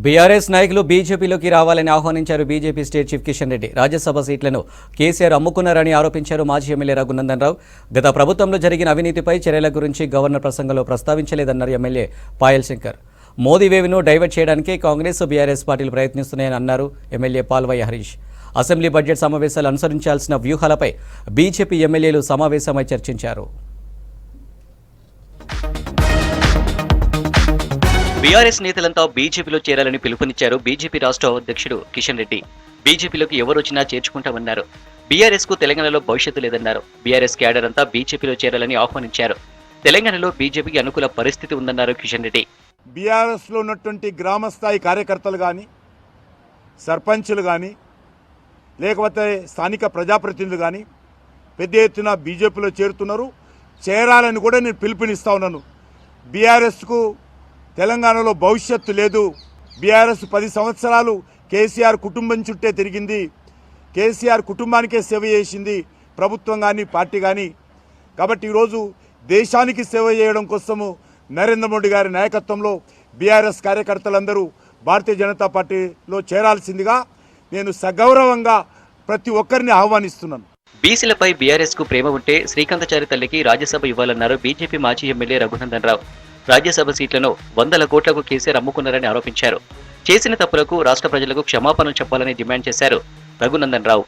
BRS నాయకులు బీజేపీలోకి రావాలని ఆహ్వానించారు BJP state chief Kishan Reddy. Rajya Sabha సీట్లను కేసీఆర్ అమ్ముకున్నారని ఆరోపించారు మాజీ ఎమ్మెల్యే రఘునందన్ రావు. గత ప్రభుత్వంలో జరిగిన అవినీతిపై చర్యల గురించి గవర్నర్ ప్రసంగంలో ప్రస్తావించలేదన్నారు ఎమ్మెల్యే పాయల్ శంకర్. మోదీ వేవ్ను డైవర్ట్ చేయడానికి కాంగ్రెస్ బీఆర్ఎస్ పార్టీలు ప్రయత్నిస్తున్నాయని అన్నారు MLA Palvaiah Harish. Assembly budget సమావేశాలు అనుసరించాల్సిన వ్యూహాలపై బీజేపీ ఎమ్మెల్యేలు సమావేశమై చర్చించారు. బీఆర్ఎస్ నేతలంతా బీజేపీలో చేరాలని పిలుపునిచ్చారు బీజేపీ రాష్ట్ర అధ్యక్షుడు కిషన్ రెడ్డి. బీజేపీలోకి ఎవరొచ్చినా చేర్చుకుంటామన్నారు. బీఆర్ఎస్ కు తెలంగాణలో భవిష్యత్తు లేదన్నారు. బీఆర్ఎస్ క్యాడర్ అంతా బీజేపీలో చేరాలని ఆహ్వానించారు. తెలంగాణలో బీజేపీకి అనుకూల పరిస్థితి ఉందన్నారు కిషన్ రెడ్డి. బీఆర్ఎస్ లో ఉన్నటువంటి గ్రామ స్థాయి కార్యకర్తలు కానీ, సర్పంచులు కానీ, లేకపోతే స్థానిక ప్రజాప్రతినిధులు కానీ పెద్ద ఎత్తున బీజేపీలో చేరుతున్నారు. చేరాలని కూడా నేను పిలుపునిస్తా ఉన్నాను. బీఆర్ఎస్కు తెలంగాణలో భవిష్యత్తు లేదు. బీఆర్ఎస్ 10 సంవత్సరాలు కేసీఆర్ కుటుంబం చుట్టే తిరిగింది. కేసీఆర్ కుటుంబానికే సేవ చేసింది ప్రభుత్వం కానీ పార్టీ కానీ. కాబట్టి ఈరోజు దేశానికి సేవ చేయడం కోసము నరేంద్ర మోడీ గారి నాయకత్వంలో బీఆర్ఎస్ కార్యకర్తలందరూ భారతీయ జనతా పార్టీలో చేరాల్సిందిగా నేను సగౌరవంగా ప్రతి ఒక్కరిని ఆహ్వానిస్తున్నాను. బీసీలపై బీఆర్ఎస్ కు ప్రేమ ఉంటే శ్రీకాంతాచారి తల్లికి రాజ్యసభ ఇవ్వాలన్నారు బీజేపీ మాజీ ఎమ్మెల్యే రఘునందన్ రావు. రాజ్యసభ సీట్లను 100 కోట్లకు కేసీఆర్ అమ్ముకున్నారని ఆరోపించారు. చేసిన తప్పులకు రాష్ట్ర ప్రజలకు క్షమాపణలు చెప్పాలని డిమాండ్ చేశారు రఘునందన్ రావు.